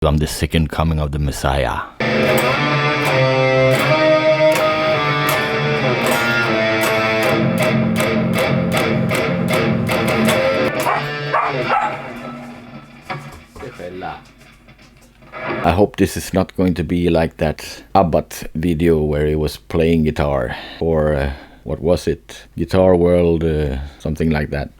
I'm the second coming of the Messiah. I hope this is not going to be like that Abbath video where he was playing guitar, or what was it? Guitar World, something like that.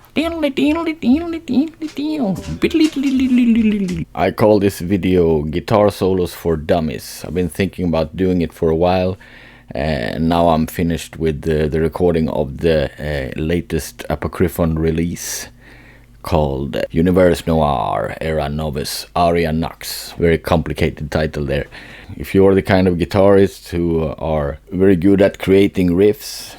I call this video Guitar Solos for Dummies. I've been thinking about doing it for a while, and now I'm finished with the recording of the latest Apocryphon release called Universe Noir Era Novice Aria Nux. Very complicated title there. If you're the kind of guitarist who are very good at creating riffs,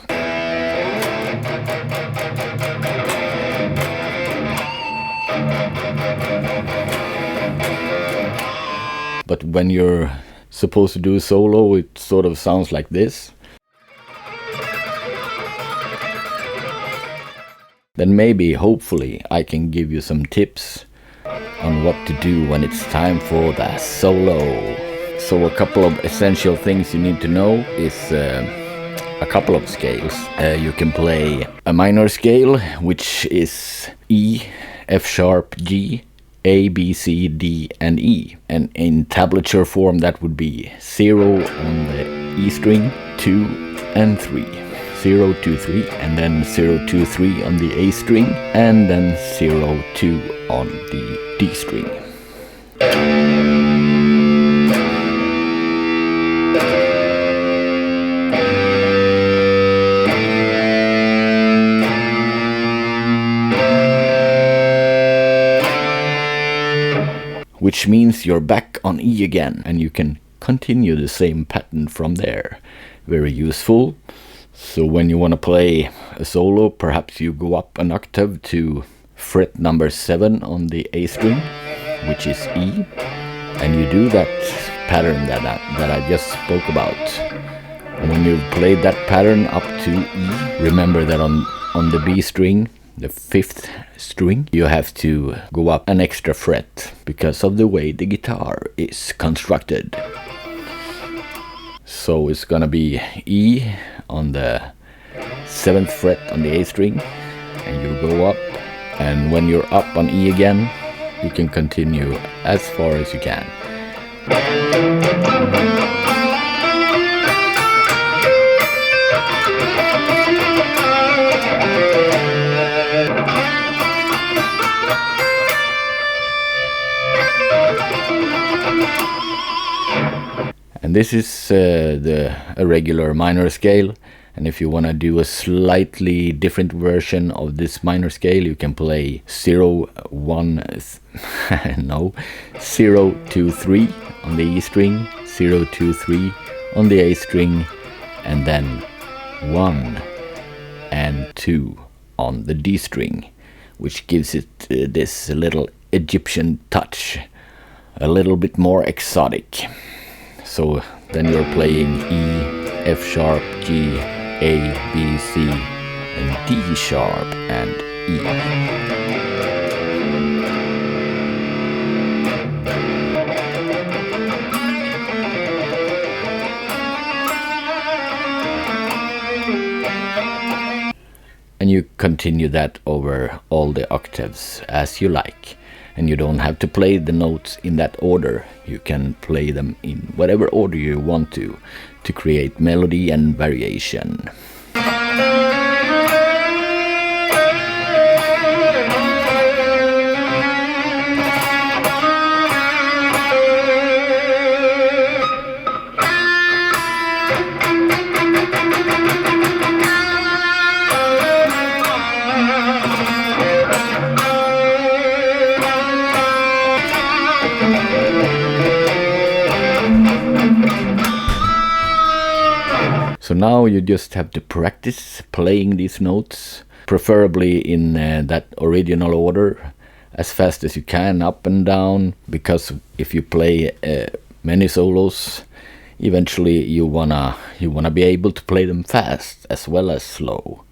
but when you're supposed to do a solo, it sort of sounds like this, then maybe, hopefully, I can give you some tips on what to do when it's time for the solo. So a couple of essential things you need to know is a couple of scales. You can play a minor scale, which is E, F sharp, G, A, B, C, D, and E. And in tablature form, that would be 0 on the E string, 2 and 3. 0, 2, 3, and then 0, 2, 3 on the A string, and then 0, 2 on the D string. Which means you're back on E again, and you can continue the same pattern from there. Very useful. So when you want to play a solo, perhaps you go up an octave to fret number 7 on the A string, which is E, and you do that pattern that I just spoke about. And when you've played that pattern up to E, remember that on the B string, the 5th string, you have to go up an extra fret because of the way the guitar is constructed. So it's gonna be E on the 7th fret on the A string, and you go up, and when you're up on E again, you can continue as far as you can. And this is a regular minor scale, and if you want to do a slightly different version of this minor scale, you can play 0, 2, 3 on the E string, 0, 2, 3 on the A string, and then 1 and 2 on the D string, which gives it this little Egyptian touch, a little bit more exotic. So then you're playing E, F sharp, G, A, B, C, and D sharp, and E. And you continue that over all the octaves as you like. And you don't have to play the notes in that order. You can play them in whatever order you want to create melody and variation. So now you just have to practice playing these notes, preferably in that original order, as fast as you can, up and down, because if you play many solos, eventually you wanna be able to play them fast as well as slow.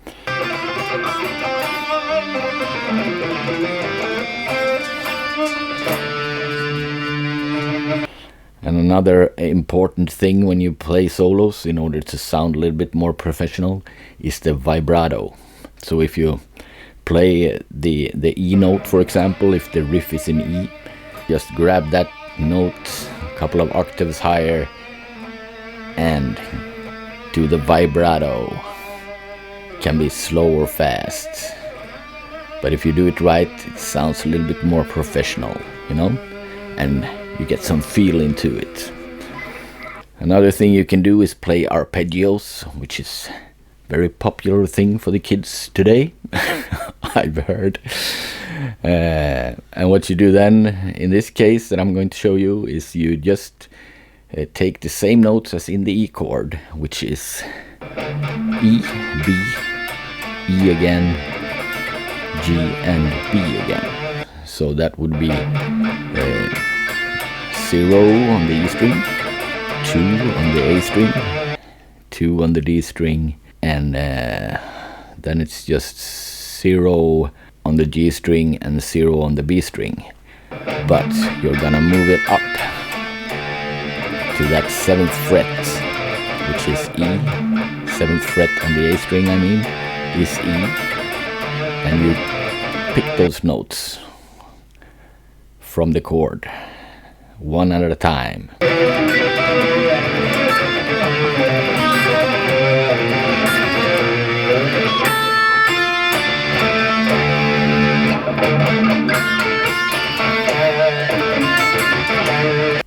Another important thing when you play solos in order to sound a little bit more professional is the vibrato. So if you play the E note, for example, if the riff is in E, just grab that note a couple of octaves higher and do the vibrato. It can be slow or fast, but if you do it right, it sounds a little bit more professional, you know, and you get some feel into it. Another thing you can do is play arpeggios, which is a very popular thing for the kids today. I've heard. And what you do then, in this case that I'm going to show you, is you just take the same notes as in the E chord, which is E, B, E again, G, and B again. So that would be 0 on the E string, 2 on the A string, 2 on the D string, and then it's just 0 on the G string and 0 on the B string. But you're gonna move it up to that 7th fret, which is E. 7th fret on the A string, I mean, is E. And you pick those notes from the chord, one at a time.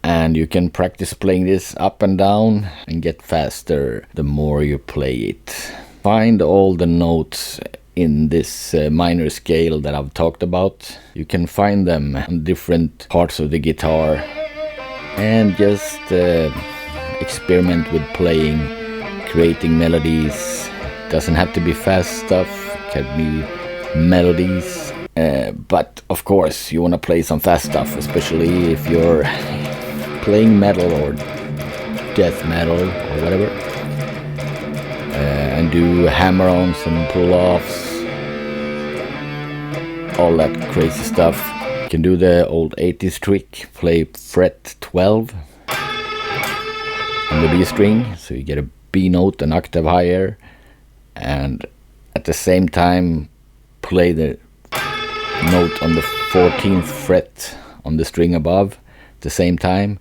And you can practice playing this up and down and get faster the more you play it. Find all the notes in this minor scale that I've talked about. You can find them on different parts of the guitar and just experiment with playing, creating melodies. Doesn't have to be fast stuff, it can be melodies. But of course you want to play some fast stuff, especially if you're playing metal or death metal or whatever, and do hammer-ons and pull-offs, all that crazy stuff. You can do the old 80s trick, play fret 12 on the B string, so you get a B note an octave higher, and at the same time play the note on the 14th fret on the string above at the same time,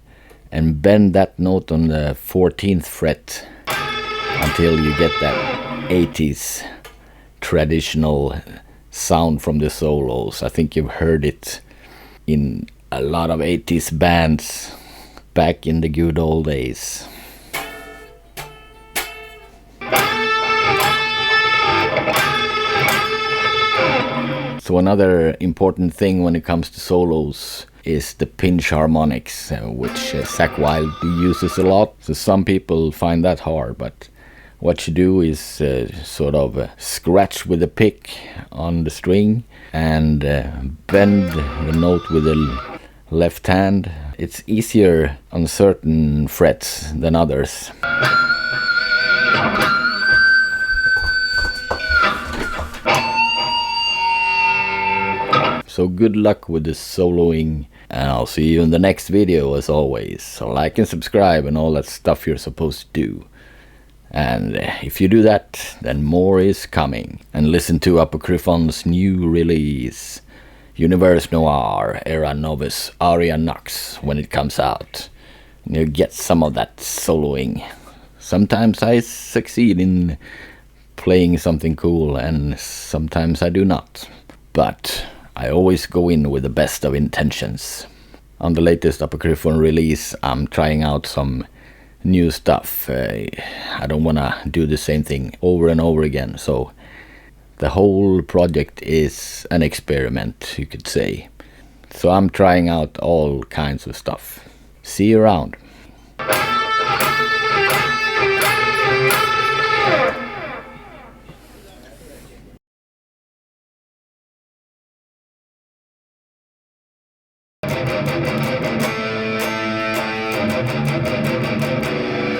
and bend that note on the 14th fret until you get that 80s traditional sound from the solos. I think you've heard it in a lot of 80s bands back in the good old days. So another important thing when it comes to solos is the pinch harmonics, which Zakk Wylde uses a lot. So some people find that hard, but what you do is sort of scratch with a pick on the string and bend the note with the left hand. It's easier on certain frets than others. So good luck with the soloing, and I'll see you in the next video as always. So like and subscribe and all that stuff you're supposed to do. And if you do that, then more is coming. And listen to Apocryphon's new release, Universe Noir Era Novice Aria Nux, when it comes out. And you get some of that soloing. Sometimes I succeed in playing something cool and sometimes I do not. But I always go in with the best of intentions. On the latest Apocryphon release, I'm trying out some new stuff. I don't want to do the same thing over and over again, so the whole project is an experiment, you could say. So I'm trying out all kinds of stuff. See you around.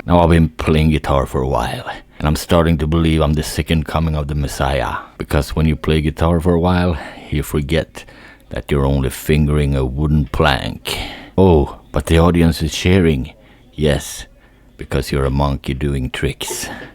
Now I've been playing guitar for a while, and I'm starting to believe I'm the second coming of the Messiah. Because when you play guitar for a while, you forget that you're only fingering a wooden plank. Oh, but the audience is cheering. Yes, because you're a monkey doing tricks.